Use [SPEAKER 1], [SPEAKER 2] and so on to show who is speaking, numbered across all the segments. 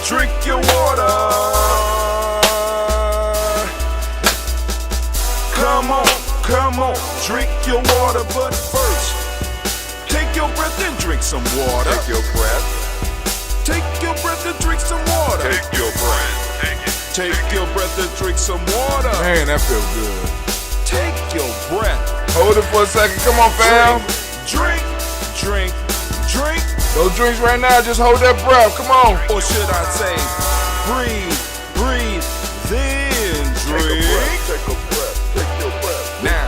[SPEAKER 1] Drink your water. Come on, drink your water. But first, take your breath and drink some water.
[SPEAKER 2] Take your breath.
[SPEAKER 1] Take your breath and drink some water.
[SPEAKER 2] Take your breath.
[SPEAKER 1] Take your breath and drink some water.
[SPEAKER 3] Man, that feels good.
[SPEAKER 1] Take your breath.
[SPEAKER 3] Hold it for a second. Come on, fam.
[SPEAKER 1] Drink.
[SPEAKER 3] No drinks right now. Just hold that breath. Come on.
[SPEAKER 1] Or should I say, breathe, then drink.
[SPEAKER 2] Take a breath. Take your breath.
[SPEAKER 1] Now,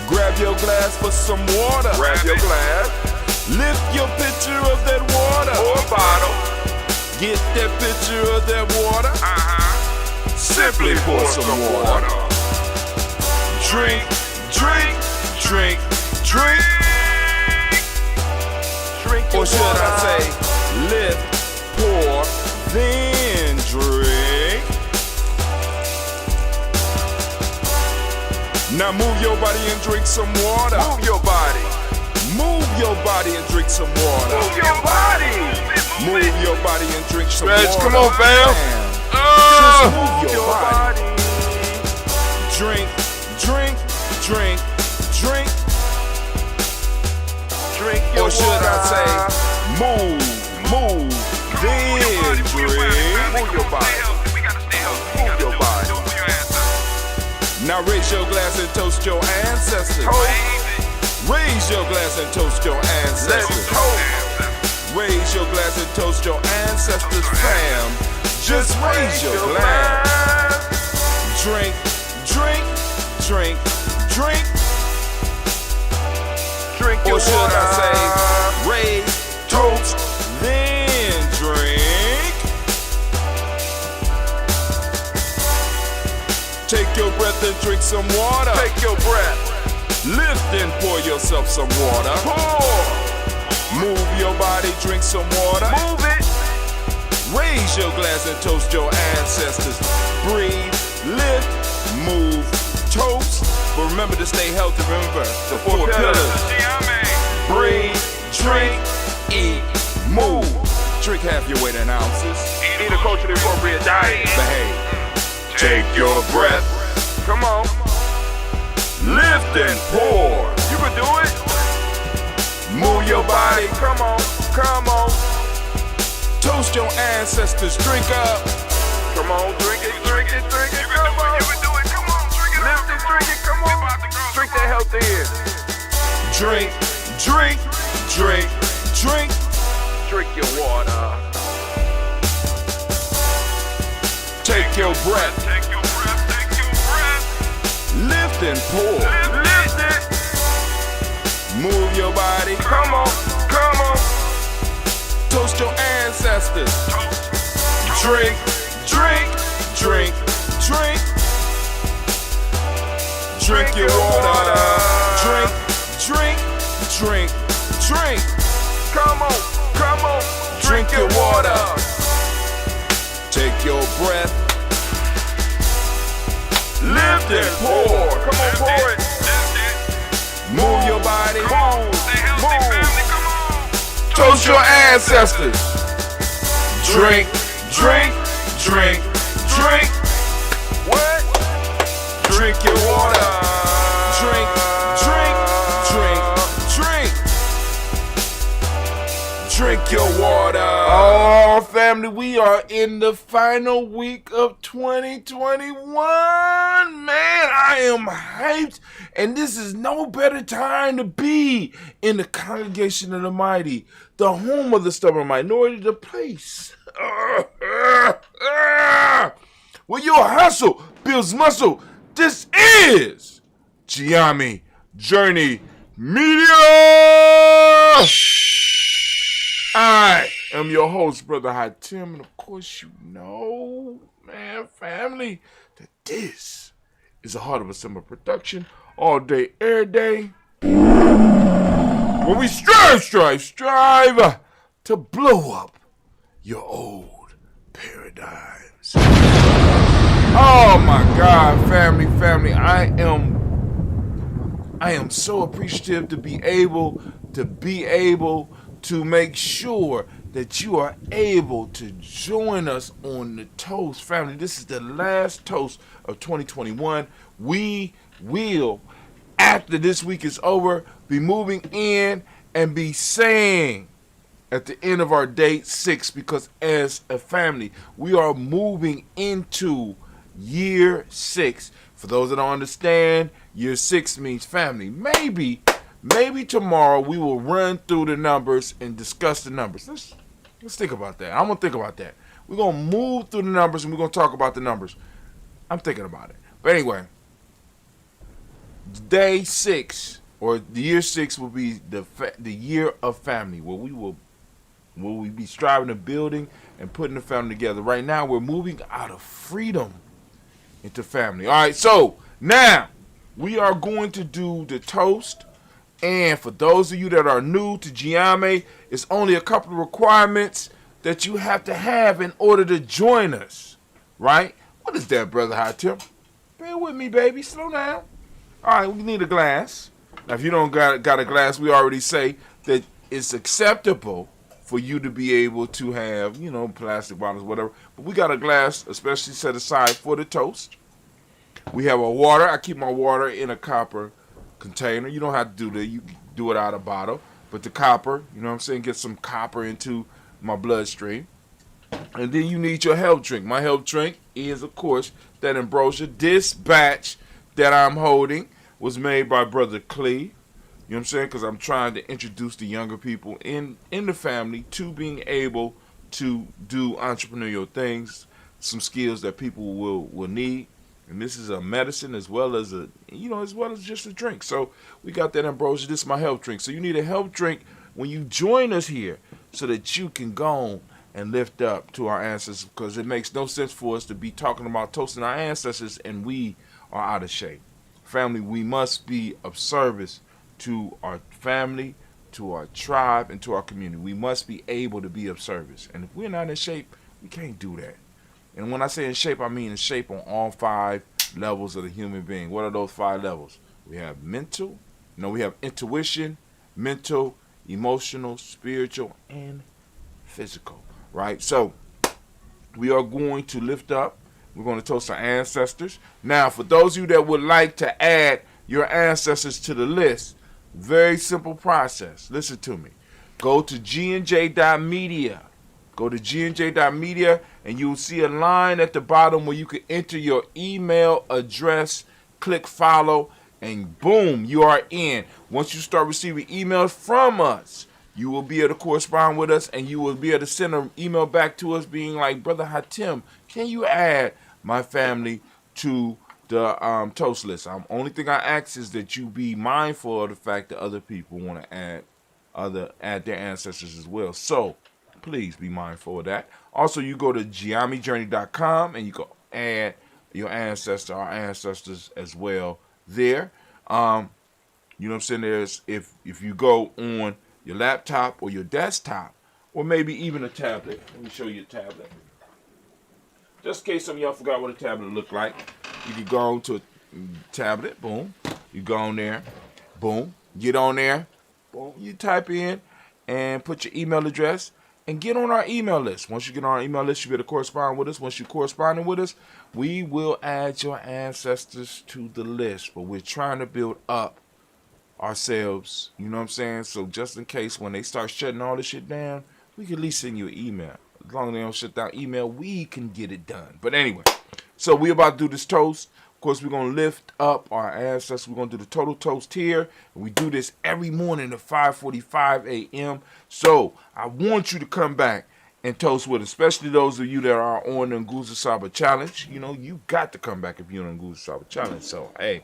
[SPEAKER 1] grab your glass for some water.
[SPEAKER 2] Grab your glass
[SPEAKER 1] Lift your pitcher of that water.
[SPEAKER 2] or a bottle.
[SPEAKER 1] Get that pitcher of that water. Simply pour some water. Drink.
[SPEAKER 2] Drink your
[SPEAKER 1] Or should
[SPEAKER 2] water.
[SPEAKER 1] I say, lift, pour, then drink. Now move your body and drink some water.
[SPEAKER 2] Move your body.
[SPEAKER 1] Move your body and drink some water.
[SPEAKER 2] Move your body.
[SPEAKER 1] Move your body and drink some
[SPEAKER 3] Stretch,
[SPEAKER 1] water.
[SPEAKER 3] come on, fam.
[SPEAKER 1] Just move your body. Drink.
[SPEAKER 2] Drink your
[SPEAKER 1] Or should
[SPEAKER 2] water.
[SPEAKER 1] I say, move, then drink.
[SPEAKER 2] Move your body. Move your body.
[SPEAKER 1] Now raise your glass and toast your ancestors. Raise your glass and toast your
[SPEAKER 2] Let's
[SPEAKER 1] ancestors.
[SPEAKER 2] toast.
[SPEAKER 1] Raise your glass and toast your ancestors, fam. Just raise your glass. Drink.
[SPEAKER 2] Drink your
[SPEAKER 1] Or should
[SPEAKER 2] water.
[SPEAKER 1] I say, raise, toast, then drink. Take your breath and drink some water.
[SPEAKER 2] Take your breath.
[SPEAKER 1] Lift and pour yourself some water.
[SPEAKER 2] Pour.
[SPEAKER 1] Move your body, drink some water.
[SPEAKER 2] Move it.
[SPEAKER 1] Raise your glass and toast your ancestors. Breathe, lift, move, toast. But remember to stay healthy. Remember the four pillars. Breathe, drink, eat, move. Drink half your weight in ounces.
[SPEAKER 2] Eat a culturally appropriate diet.
[SPEAKER 1] Behave. Take your breath.
[SPEAKER 2] Come on.
[SPEAKER 1] Lift and pour.
[SPEAKER 2] You can do it.
[SPEAKER 1] Move your body.
[SPEAKER 2] Come on.
[SPEAKER 1] Toast your ancestors. Drink up.
[SPEAKER 2] Come on. Drink it. Come on. You can do it. Come on. Drink it. Lift it. Drink it. Come on. Drink that health in.
[SPEAKER 1] Drink.
[SPEAKER 2] Drink your water.
[SPEAKER 1] Take your breath. Lift and pour.
[SPEAKER 2] Lift it.
[SPEAKER 1] Move your body.
[SPEAKER 2] Come on.
[SPEAKER 1] Toast your ancestors. Drink. Drink your water. Drink.
[SPEAKER 2] Come on.
[SPEAKER 1] Drink your water. Take your breath. Lift and pour.
[SPEAKER 2] Come on, pour it.
[SPEAKER 1] Move your body.
[SPEAKER 2] Move.
[SPEAKER 3] Toast your ancestors.
[SPEAKER 1] Drink.
[SPEAKER 2] What?
[SPEAKER 1] Drink your water. Drink. Drink your water.
[SPEAKER 3] Oh, family, we are in the final week of 2021. Man, I am hyped. And this is no better time to be in the congregation of the mighty, the home of the stubborn minority, the place where your hustle builds muscle. This is Giami Journey Media. I am your host, Brother High Tim, and of course you know, man, family, that this is a Heart of a Summer production, all day, every day, where we strive to blow up your old paradigms. Oh my God, family, I am so appreciative to be able to make sure that you are able to join us on the toast, family. This is the last toast of 2021. We will, after this week is over, be moving in and be saying at the end of our day 6, because as a family, we are moving into year 6. For those that don't understand, year 6 means family. Maybe tomorrow we will run through the numbers and discuss the numbers. Let's think about that. I'm going to think about that. We're going to move through the numbers and we're going to talk about the numbers. I'm thinking about it. But anyway, day 6 or the year 6 will be the year of family, where we be striving to building and putting the family together. Right now, we're moving out of freedom into family. All right, so now we are going to do the toast. And for those of you that are new to Giame, it's only a couple of requirements that you have to have in order to join us, right? What is that, Brother High Tip? Bear with me, baby. Slow down. All right, we need a glass. Now, if you don't got a glass, we already say that it's acceptable for you to be able to have, plastic bottles, whatever. But we got a glass especially set aside for the toast. We have a water. I keep my water in a copper container. You don't have to do that. You can do it out of a bottle. But the copper, get some copper into my bloodstream. And then you need your health drink. My health drink is, of course, that ambrosia. This batch that I'm holding was made by Brother Clee. You know what I'm saying? Because I'm trying to introduce the younger people in the family to being able to do entrepreneurial things, some skills that people will need. And this is a medicine as well as just a drink. So we got that ambrosia. This is my health drink. So you need a health drink when you join us here so that you can go and lift up to our ancestors, because it makes no sense for us to be talking about toasting our ancestors and we are out of shape. Family, we must be of service to our family, to our tribe, and to our community. We must be able to be of service. And if we're not in shape, we can't do that. And when I say in shape, I mean in shape on all 5 levels of the human being. What are those 5 levels? We have we have intuition, mental, emotional, spiritual, and physical, right? So we are going to lift up. We're going to toast our ancestors. Now, for those of you that would like to add your ancestors to the list, very simple process. Listen to me. Go to gnj.media. Go to gnj.media and you'll see a line at the bottom where you can enter your email address, click follow, and boom, you are in. Once you start receiving emails from us, you will be able to correspond with us and you will be able to send an email back to us being like, Brother Hatim, can you add my family to the toast list? Only thing I ask is that you be mindful of the fact that other people want to add their ancestors as well. So please be mindful of that. Also, you go to giamejourney.com and you can add our ancestors as well there. You know what I'm saying? There's if you go on your laptop or your desktop or maybe even a tablet. Let me show you a tablet. Just in case some of y'all forgot what a tablet looked like. You can go on to a tablet, boom. You go on there, boom. Get on there, boom. You type in and put your email address and get on our email list. Once you get on our email list, you better correspond with us. Once you're corresponding with us, we will add your ancestors to the list. But we're trying to build up ourselves, you know what I'm saying? So just in case when they start shutting all this shit down, we can at least send you an email. As long as they don't shut down email, we can get it done. But anyway, so we're about to do this toast. Of course, we're going to lift up our ancestors. We're going to do the total toast here. And we do this every morning at 5:45 a.m. So I want you to come back and toast with us, especially those of you that are on the Nguzo Saba Challenge. You got to come back if you're on the Nguzo Saba Challenge. So, hey.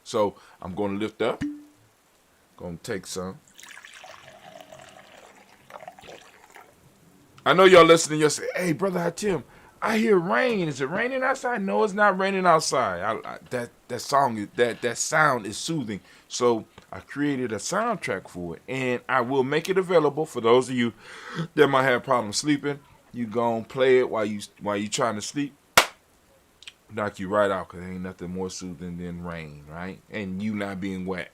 [SPEAKER 3] So I'm going to lift up. Going to take some. I know y'all listening. You'll say, hey, Brother Hatim, I hear rain. Is it raining outside? No, it's not raining outside. That sound is soothing. So I created a soundtrack for it, and I will make it available for those of you that might have problems sleeping. You go and play it while you trying to sleep. Knock you right out, because there ain't nothing more soothing than rain, right? And you not being wet.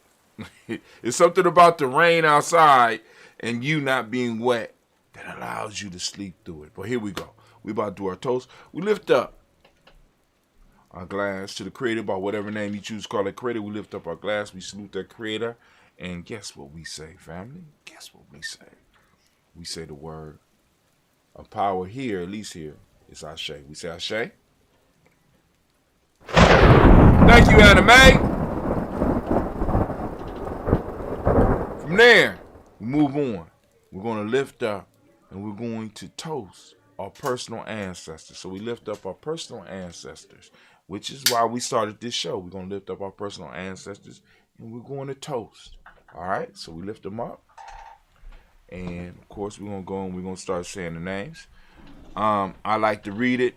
[SPEAKER 3] It's something about the rain outside and you not being wet that allows you to sleep through it. But here we go. We about to do our toast. We lift up our glass to the creator by whatever name you choose to call it creator. We lift up our glass. We salute that creator. And guess what we say, family? Guess what we say? We say the word of power here, at least here, is Ashe. We say Ashe. Thank you, Anime. From there, we move on. We're going to lift up and we're going to toast our personal ancestors. So we lift up our personal ancestors, which is why we started this show. We're going to lift up our personal ancestors and we're going to toast. All right, so we lift them up. And of course, we're going to go and we're going to start saying the names. I like to read it.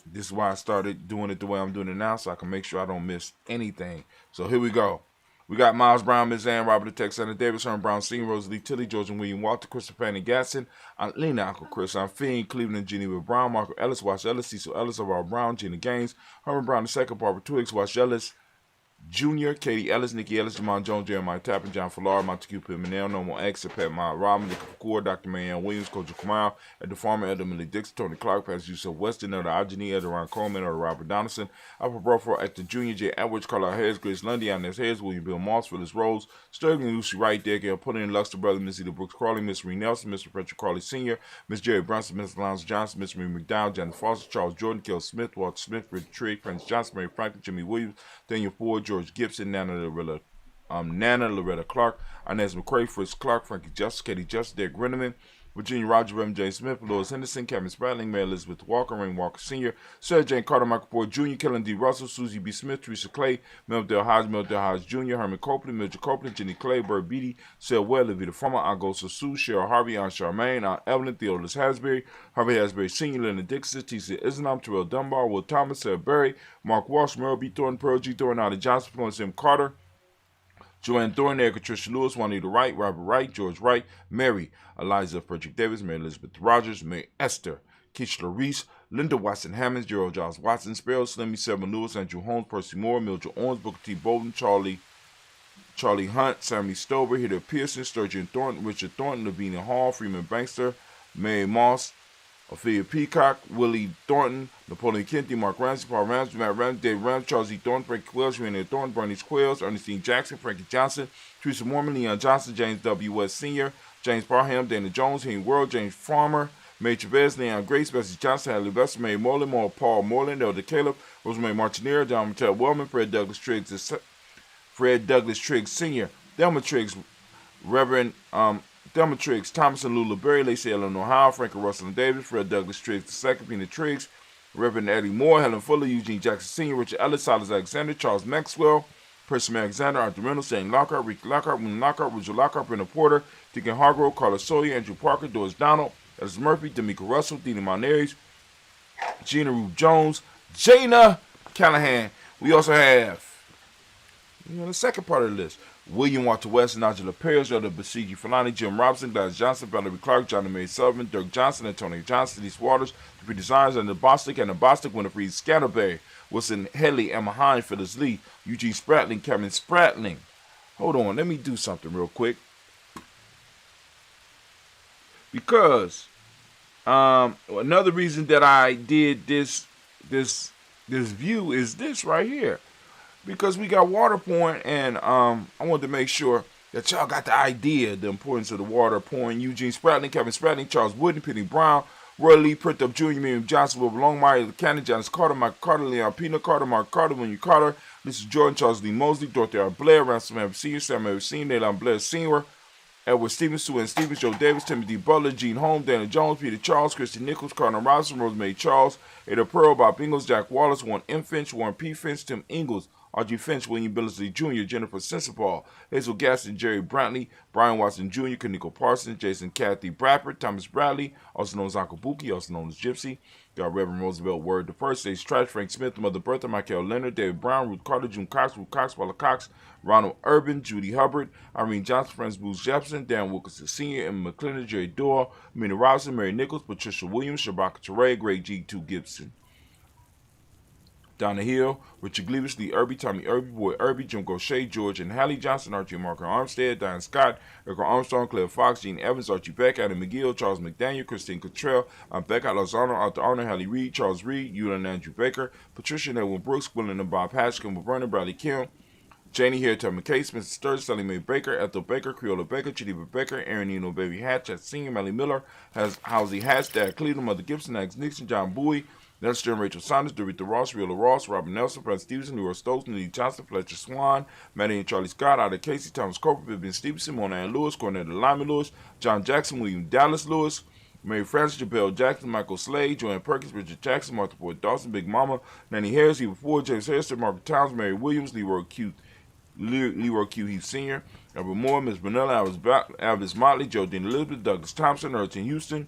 [SPEAKER 3] This is why I started doing it the way I'm doing it now, so I can make sure I don't miss anything. So here we go. We got Miles Brown, Ms. Ann, Robert the Texan, Davis, Herman Brown, Sr., Rosalie Tilly, George and William Walter, Christopher Fanny Gatson, Aunt Lena, Uncle Chris, Aunt Fiend, Cleveland, Geneva Brown, Marco Ellis, Wash Ellis, Cecil Ellis, Aurora Brown, Gina Gaines, Herman Brown II, Barbara Twiggs, Wash Ellis, Jr., Katie Ellis, Nikki Ellis, Jamon Jones, Jeremiah Tappan, John Fallar, Montague Pimenel, Normal X, Pat Mott Robin, Nick Kapoor, Dr. Marianne Williams, Coach Kamal, Ed the Farmer, Elder Millie Dixon, Tony Clark, Pastor Yusuf Weston, Elder Ajani, Elder Ron Coleman, Elder Robert Donaldson, Alpha Broford, Actor Jr., J. Edwards, Carlisle Harris, Grace Lundy, Inez Harris, William Bill Moss, Phyllis Rose, Sterling Lucy Wright, Gail Pudding, Luxter Brother, Miss Eda Brooks Crawley, Miss Ree Nelson, Mr. Patrick Crawley Sr., Miss Jerry Brunson, Miss Lance Johnson, Miss Marie McDowell, Janet Foster, Charles Jordan, Kel Smith, Walter Smith, Richard Trigg, Prince Johnson, Mary Franklin, Jimmy Williams, Daniel Ford, George Gibson, Nana Loretta Clark, Inez McCray, Fritz Clark, Frankie Justice, Katie Justice, Derek Renneman, Virginia Roger, Reverend James Smith, Lois Henderson, Kevin Spratling, Mary Elizabeth Walker, Rain Walker Sr., Sarah Jane Carter, Michael Ford Jr., Kellen D. Russell, Susie B. Smith, Teresa Clay, Meldale Hodge Jr., Herman Copeland, Mildred Copeland, Jenny Clay, Bird Beatty, Sel Well, Levita Farmer, Augusta Sue, Cheryl Harvey, Aunt Charmaine, Aunt Evelyn, Theodolus Hasbury, Harvey Hasbury Sr., Leonard Dixon, T.C. Islam, Terrell Dunbar, Will Thomas, Sarah Berry, Mark Walsh, Merle B. Thornton, Pearl G. Thornton, Allie Johnson, Florence M. Carter, Joanne Thornton, Erica Tricia Lewis, Juanita Wright, Robert Wright, George Wright, Mary, Eliza Frederick Davis, Mary Elizabeth Rogers, Mary Esther, Keishla Reese, Linda Watson Hammonds, Gerald Giles Watson, Sparrow, Slimmy, Selma Lewis, Andrew Holmes, Percy Moore, Mildred Owens, Booker T. Bolden, Charlie Hunt, Sammy Stover, Hitter Pearson, Sturgeon Thornton, Richard Thornton, Lavinia Hall, Freeman Bankster, Mary Moss, Ophelia Peacock, Willie Thornton, Napoleon Kennedy, Mark Ramsey, Paul Ramsey, Matt Ramsey, Dave Ramsey, Charles E. Thornton, Frankie Quills, Renee Thornton, Bernice Quills, Ernestine Jackson, Frankie Johnson, Teresa Mormon, Leon Johnson, James W. West Sr., James Barham, Dana Jones, Henry World, James Farmer, May Chavez, Leon Grace, Bessie Johnson, Hadley Bester, Mary Moreland, Paul Moreland, Elder Caleb, Rosemary Martinera, John Mattel Wellman, Fred Douglas Triggs Sr., Delma Triggs, Reverend Delma Triggs, Thomas and Lula Berry, Lacey Eleanor Howe, Frankie Russell and Davis, Fred Douglas Triggs II, Pina Triggs, Reverend Eddie Moore, Helen Fuller, Eugene Jackson Sr., Richard Ellis, Silas Alexander, Charles Maxwell, Percy Alexander, Arthur Reynolds, Shane Lockhart, Ricky Lockhart, William Lockhart, Richard Lockhart, Brenda Porter, Deacon Hargrove, Carlos Sawyer, Andrew Parker, Doris Donald, Ellis Murphy, D'Amico Russell, Dina Monares, Gina Rube Jones, Jana Callahan. We also have, the second part of the list, William Walter West, Nigel Perez, Elder Basiji Falani, Jim Robinson, Gladys Johnson, Valerie Clark, John and Mary Sullivan, Dirk Johnson, Antonio Johnson, Denise Waters, the Designs, and the Bostic, Winifred Scatterberry, Wilson Headley, Emma Hine, Phyllis Lee, Eugene Spratling, Kevin Spratling. Hold on, let me do something real quick. Because another reason that I did this view is this right here. Because we got water pouring, and I wanted to make sure that y'all got the idea, the importance of the water pouring. Eugene Spratling, Kevin Spratling, Charles Wooden, Penny Brown, Roy Lee, Prithup Jr., Miriam Johnson, Wilbur Longmire, Cannon, Janice Carter, Mike Carter, Leon Pina Carter, Mark Carter, William Carter, Lisa Jordan, Charles Lee Mosley, Dorothy R. Blair, Ransom Evans Sr., Sam Evans Sr., Leland Blair Sr., Edward Stevens, Sue Ann Stevens, Joe Davis, Timothy Butler, Gene Holmes, Dana Jones, Peter Charles, Christy Nichols, Cardinal Robinson, Rosemary Charles, Ada Pearl, Bob Ingalls, Jack Wallace, Warren M. Finch, Warren P. Finch, Tim Ingalls, Audrey Finch, William Billingsley Jr., Jennifer Sensabaugh, Hazel Gaston, Jerry Brantley, Brian Watson Jr., Kaniko Parsons, Jason Kathy Bradford, Thomas Bradley, also known as Uncle Buki, also known as Gypsy. Got Reverend Roosevelt Word the First, Stage Trash, Frank Smith, Mother Bertha, Michael Leonard, David Brown, Ruth Carter, June Cox, Ruth Cox, Paula Cox, Ronald Urban, Judy Hubbard, Irene Johnson, Francis Booth Jefferson, Dan Wilkinson Sr., Emma McClendon, Jerry Dorr, Mina Robinson, Mary Nichols, Patricia Williams, Shabaka Teray, Greg G. 2 Gibson. Donna Hill, Richard Gleavis, Lee Irby, Tommy Irby, Boy Irby, Jim Gaucher, George and Hallie Johnson, Archie and Marker Armstead, Diane Scott, Erica Armstrong, Claire Fox, Gene Evans, Archie Beck, Adam McGill, Charles McDaniel, Christine Cottrell, Becca Lozano, Arthur Arnold, Hallie Reed, Charles Reed, Eula and Andrew Baker, Patricia and Edwin Brooks, William and Bob Hatch, Kimball Vernon, Bradley Kim, Janie here, Thelma Case, Mrs. Sturz, Sally Mae Baker, Ethel Baker, Creola Baker, Geneva Baker, Aaron Eno, Baby Hatch, Senior, Melly Miller, Halsey Hatch, Dad Cleveland, Mother Gibson, Alex Nixon, John Bowie, Nelson and Rachel Saunders, Dorita Ross, Riola Ross, Robert Nelson, Brad Stevenson, Leroy Stokes, Nelly Johnson, Fletcher Swan, Maddie and Charlie Scott, Ada Casey, Thomas Cooper, Vivian Stevenson, Mona Ann Lewis, Cornetta Lyman Lewis, John Jackson, William Dallas Lewis, Mary Frances, Jabel Jackson, Michael Slade, Joanne Perkins, Richard Jackson, Martha Boyd Dawson, Big Mama, Nanny Harris, Eva Ford, James Harrison, Margaret Towns, Mary Williams, Leroy Q. Heath Sr., Albert Moore, Ms. Vanilla, Alvis Motley, Jodine Elizabeth, Douglas Thompson, Erton Houston,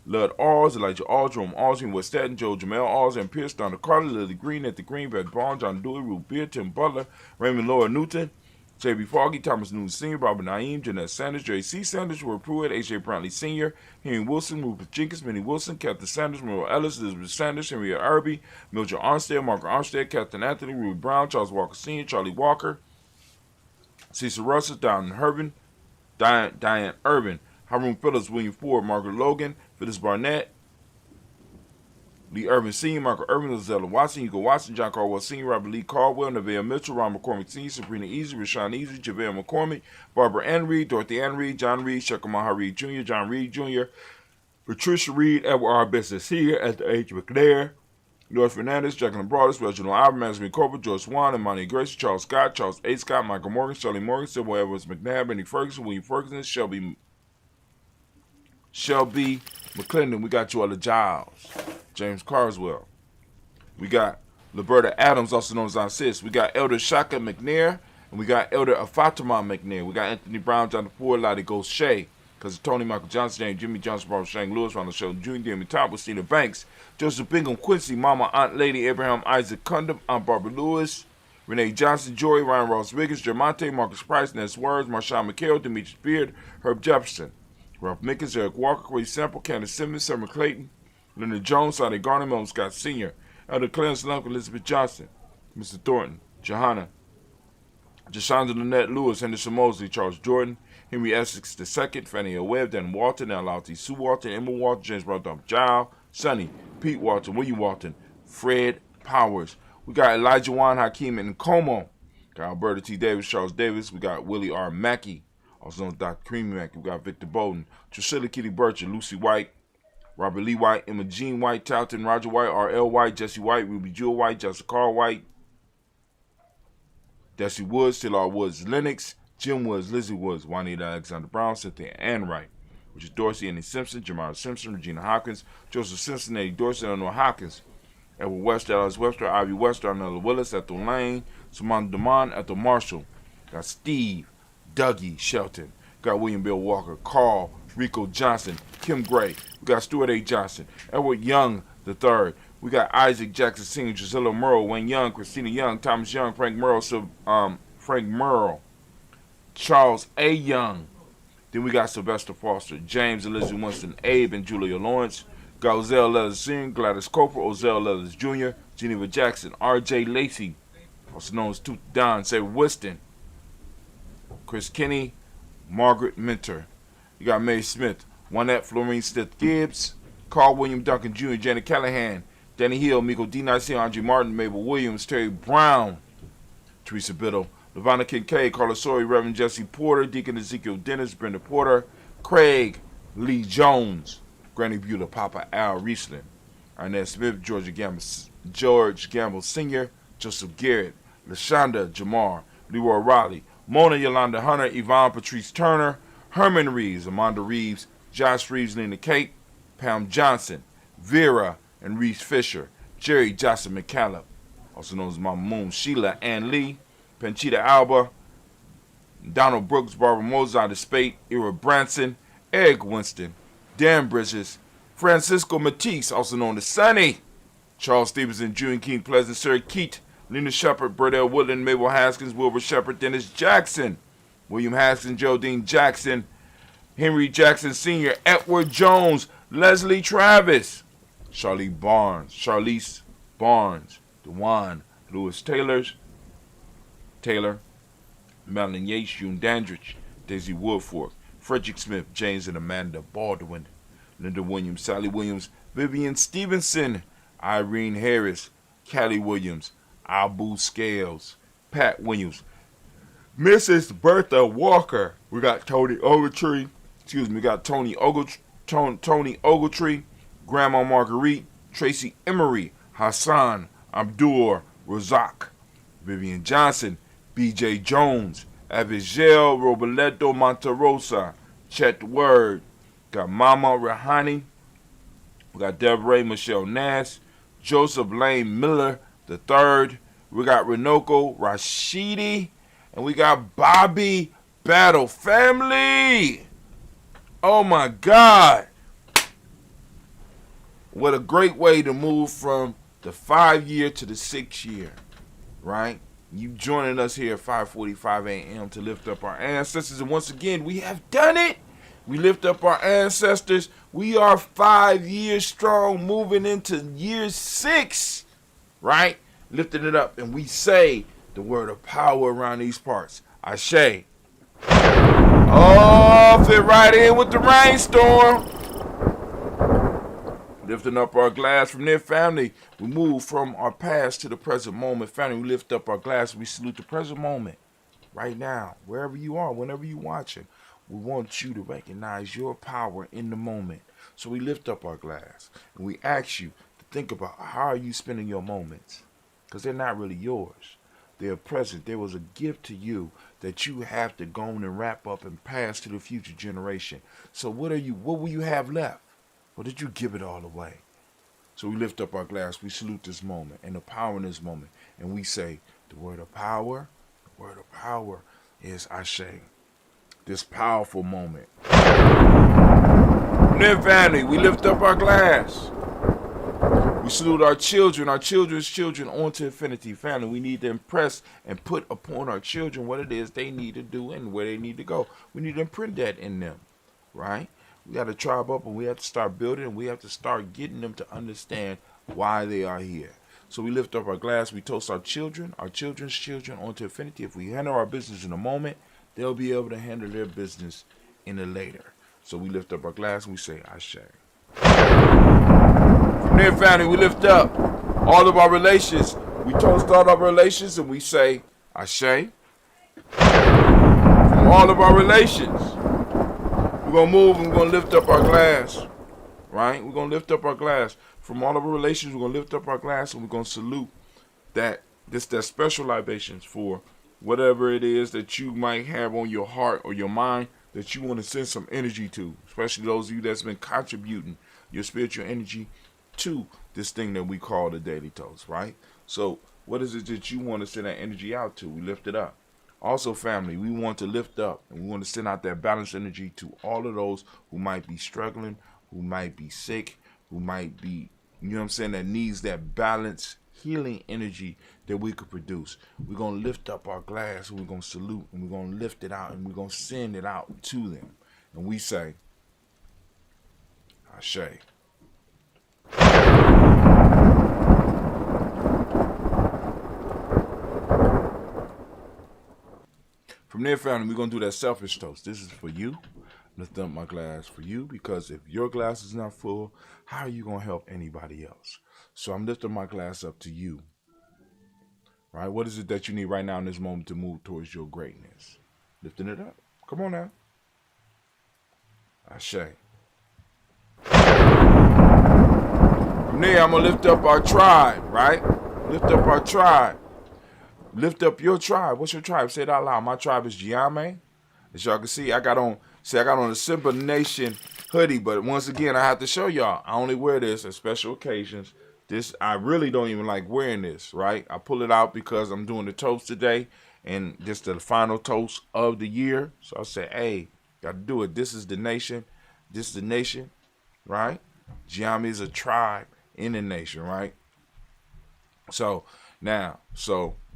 [SPEAKER 3] Lud Alls, Elijah Alls, Jerome Alls, West Staten, Joe Jamel Alls, and Pierce, Donna Carter, Lily Green, at the Green, Brad Barnes, John Dewey, Ruth Beer, Tim Butler, Raymond Laura Newton, J.B. Foggy, Thomas Newton Sr., Robert Naeem, Jeanette Sanders, J.C. Sanders, Roy Pruitt, A.J. Brantley Sr., Henry Wilson, Rupert Jenkins, Minnie Wilson, Captain Sanders, Merle Ellis, Elizabeth Sanders, Henrietta Irby, Mildred Armstead, Margaret Armstead, Captain Anthony, Ruby Brown, Charles Walker Sr., Charlie Walker, Cecil Russell, Diane Urban, Haroon Phillips, William Ford, Margaret Logan, Phyllis Barnett, Lee Urban Sr., Michael Urban, Lizella Watson, Hugo Watson, John Caldwell Sr., Robert Lee Caldwell, Nevaeh Mitchell, Ron McCormick Sr., Sabrina Easy, Rashawn Easy, JaVale McCormick, Barbara Ann Reed, Dorothy Ann Reed, John Reed, Shekamaha Reed Jr., John Reed Jr., Patricia Reed, Edward R. Business here at the H. McNair, North Fernandez, Jacqueline Broadus, Reginald Albert, Maxine Cooper, George Swan, Imani Gracie, Charles Scott, Charles A. Scott, Michael Morgan, Shirley Morgan, Sybil Evans McNabb, Benny Ferguson, William Ferguson, Shelby McClendon. We got Joella Giles, James Carswell. We got Liberta Adams, also known as Aunt Sis. We got Elder Shaka McNair, and we got Elder Afatima McNair. We got Anthony Brown, Jonathan Ford, Lottie Ghost Shea, because Tony Michael Johnson, James Jimmy Johnson, Barbara Shang Lewis, Ronald Sheldon Jr., Jamie Top, Christina Banks, Joseph Bingham Quincy, Mama Aunt Lady, Abraham Isaac Cundum, Aunt Barbara Lewis, Renee Johnson, Jory, Ryan Ross Wiggins, Jermonte, Marcus Price, Ness Words, Marshawn McHale, Demetrius Beard, Herb Jefferson, Ralph Mickens, Eric Walker, Corey Sample, Candace Simmons, Summer Clayton, Leonard Jones, Sonny Garner, Melvin Scott Sr., Elder Clarence Lunk, Elizabeth Johnson, Mr. Thornton, Johanna, Jashonda Lynette Lewis, Henderson Mosley, Charles Jordan, Henry Essex II, Fannie L. Webb, Dan Walton, L.L.T. Sue Walton, Emma Walton, James Randolph Giles, Sonny, Pete Walton, William Walton, Fred Powers. We got Elijah Juan Hakeem and Como. Got Alberta T. Davis, Charles Davis. We got Willie R. Mackey, also known as Dr. Creamy Mackey. We got Victor Bowden, Drusilla Kitty Bircher, Lucy White, Robert Lee White, Emma Jean White, Talton, Roger White, R.L. White, Jesse White, Ruby Jewel White, Jessica Carl White, Desi Woods, Taylor Woods, Lennox, Jim Woods, Lizzie Woods, Juanita Alexander Brown, Cynthia Ann Wright, Richard Dorsey, Annie Simpson, Jamara Simpson, Regina Hopkins, Joseph Simpson, Eddie Dorsey, Eleanor Hopkins, Edward Webster, Alice Webster, Ivy Webster, Arnella Willis, Ethel Lane, Samantha Demond, Ethel Marshall. Got Steve, Dougie Shelton. Got William Bill Walker, Carl, Rico Johnson, Kim Gray. We got Stuart A. Johnson, Edward Young III. We got Isaac Jackson Sr., Drusilla Merle, Wayne Young, Christina Young, Thomas Young, Frank Merle, Charles A. Young. Then we got Sylvester Foster, James Elizabeth Winston, Abe, and Julia Lawrence. Got Ozell Leathers Sr., Gladys Coper, Ozell Leathers Jr., Geneva Jackson, R.J. Lacey, also known as Tooth Don, Sarah Whiston, Chris Kinney, Margaret Minter. You got Mae Smith, Juanette Florine Stith Gibbs, Carl William Duncan Jr., Janet Callahan, Danny Hill, Miko D. Nice, Andre Martin, Mabel Williams, Terry Brown, Teresa Biddle, Lavonna Kincaid, Carla Sawyer, Reverend Jesse Porter, Deacon Ezekiel Dennis, Brenda Porter, Craig Lee Jones, Granny Beulah, Papa Al Riesling, Arnett Smith, George Gamble Sr., Joseph Garrett, LaShonda Jamar, Leroy Riley, Mona Yolanda Hunter, Yvonne Patrice Turner, Herman Reeves, Amanda Reeves, Josh Reeves, Lena Kate, Pam Johnson, Vera and Reese Fisher, Jerry Johnson McCallum, also known as Mama Moon, Sheila Ann Lee, Panchita Alba, Donald Brooks, Barbara Mozart Spate, Ira Branson, Eric Winston, Dan Bridges, Francisco Matisse, also known as Sonny, Charles Stevenson, June King Pleasant, Sir Keat, Lena Shepard, Burdell Woodland, Mabel Haskins, Wilbur Shepard, Dennis Jackson, William Haskins, Geraldine Jackson, Henry Jackson Sr., Edward Jones, Leslie Travis, Charlize Barnes, Dewan Lewis Taylor, Madeline Yates, June Dandridge, Daisy Woodfork, Frederick Smith, James and Amanda Baldwin, Linda Williams, Sally Williams, Vivian Stevenson, Irene Harris, Callie Williams, Abu Scales, Pat Williams, Mrs. Bertha Walker. We got Tony Ogletree. Tony Ogletree, Grandma Marguerite, Tracy Emery, Hassan Abdur Razak, Vivian Johnson, B.J. Jones, Abigail Robledo Monterosa, Chet Word, got Mama Rahani, we got Deborah Michelle Nass, Joseph Lane Miller III, we got Renoko Rashidi, and we got Bobby Battle. Family! Oh my God! What a great way to move from the 5-year to the 6-year, right? You joining us here at 5:45 a.m. to lift up our ancestors. And once again, we have done it. We lift up our ancestors. We are 5 years strong, moving into year 6, right? Lifting it up. And we say the word of power around these parts. Ashe. Oh, fit right in with the rainstorm. Lifting up our glass from their family. We move from our past to the present moment. Family, we lift up our glass. We salute the present moment. Right now, wherever you are, whenever you're watching, we want you to recognize your power in the moment. So we lift up our glass. And we ask you to think about how are you spending your moments. Because they're not really yours. They're present. There was a gift to you that you have to go on and wrap up and pass to the future generation. So what will you have left? Or did you give it all away? So we lift up our glass. We salute this moment and the power in this moment. And we say, the word of power is Ashe. This powerful moment. And then family, we lift up our glass. We salute our children's children onto infinity. Family, we need to impress and put upon our children what it is they need to do and where they need to go. We need to imprint that in them, right? We got to tribe up and we have to start building and we have to start getting them to understand why they are here. So we lift up our glass. We toast our children's children onto infinity. If we handle our business in the moment, they'll be able to handle their business in the later. So we lift up our glass and we say, Ashe. From there, family, we lift up all of our relations. We toast all of our relations and we say, Ashe. From all of our relations. We're going to move and we're going to lift up our glass, right? We're going to lift up our glass. From all of our relations, we're going to lift up our glass and we're going to salute that special libations for whatever it is that you might have on your heart or your mind that you want to send some energy to, especially those of you that's been contributing your spiritual energy to this thing that we call the Daily Toast, right? So what is it that you want to send that energy out to? We lift it up. Also, family, we want to lift up and we want to send out that balanced energy to all of those who might be struggling, who might be sick, who might be, that needs that balanced healing energy that we could produce. We're going to lift up our glass and we're going to salute and we're going to lift it out and we're going to send it out to them. And we say, Ashe. From there, family, we're going to do that selfish toast. This is for you. Lift up my glass for you because if your glass is not full, how are you going to help anybody else? So I'm lifting my glass up to you. Right? What is it that you need right now in this moment to move towards your greatness? Lifting it up. Come on now. Ashe. From there, I'm going to lift up our tribe, right? Lift up our tribe. Lift up your tribe. What's your tribe? Say it out loud. My tribe is Giame. As y'all can see, I got on a Simba Nation hoodie, but once again, I have to show y'all. I only wear this at special occasions. I really don't even like wearing this, right? I pull it out because I'm doing the toast today, and this is the final toast of the year. So I say, hey, got to do it. This is the nation. This is the nation, right? Giame is a tribe in the nation, right? So I'm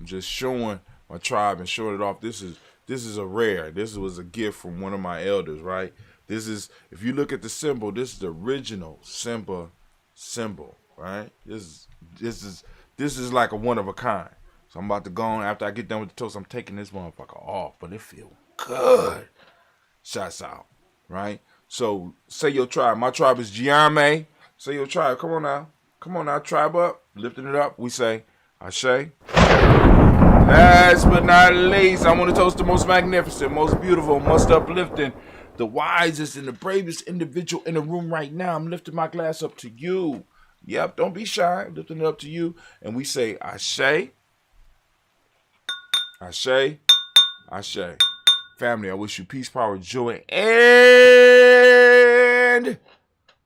[SPEAKER 3] just showing my tribe and showing it off. This is a rare. This was a gift from one of my elders, right? This is, if you look at the symbol, this is the original Simba symbol, right? This is This is like a one of a kind. So I'm about to go on. After I get done with the toast, I'm taking this motherfucker off. But it feel good. Shots out. Right? So say your tribe. My tribe is Giame. Say your tribe. Come on now. Come on now. Tribe up. Lifting it up. We say Ashe. Last but not least, I want to toast the most magnificent, most beautiful, most uplifting, the wisest and the bravest individual in the room right now. I'm lifting my glass up to you. Yep, don't be shy. Lifting it up to you. And we say Ashe. Ashe. Ashe. Family, I wish you peace, power, joy, and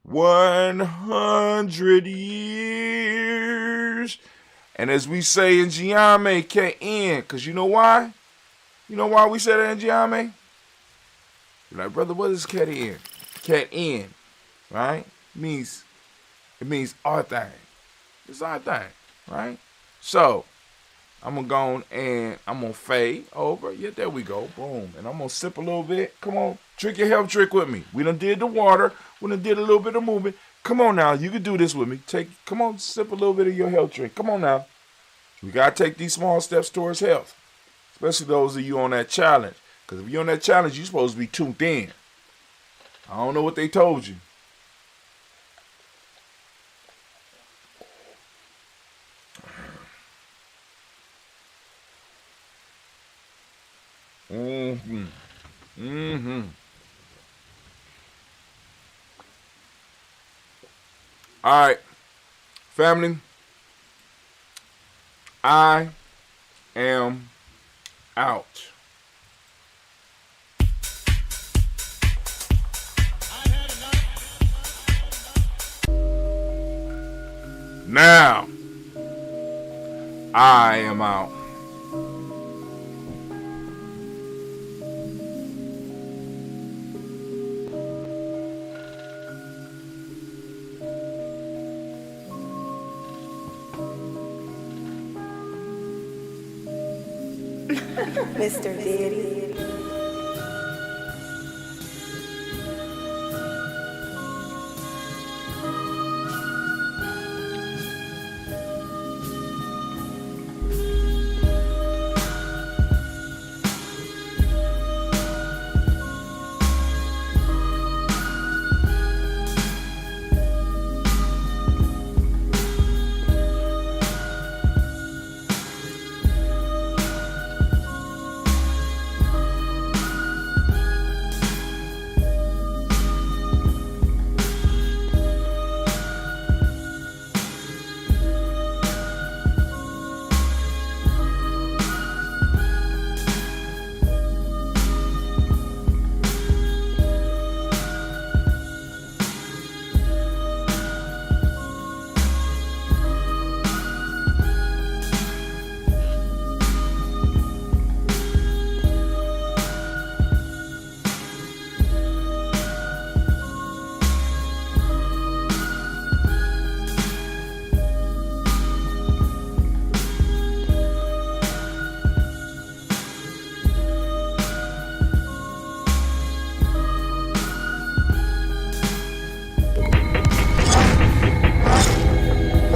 [SPEAKER 3] 100 years. And as we say in Giame, K-N, because you know why? You know why we say that in Giame? You're like, brother, what is K-N? K-N, right? It means our thing. It's our thing, right? So, I'm going to go on and I'm going to fade over. Yeah, there we go. Boom. And I'm going to sip a little bit. Come on. Drink your health trick with me. We done did the water. We done did a little bit of movement. Come on now. You can do this with me. Come on, sip a little bit of your health drink. Come on now. We got to take these small steps towards health. Especially those of you on that challenge. Because if you're on that challenge, you're supposed to be tuned in. I don't know what they told you. Mm-hmm. Mm-hmm. All right, family. I am out. Now, I am out.
[SPEAKER 4] Mr. Diddy.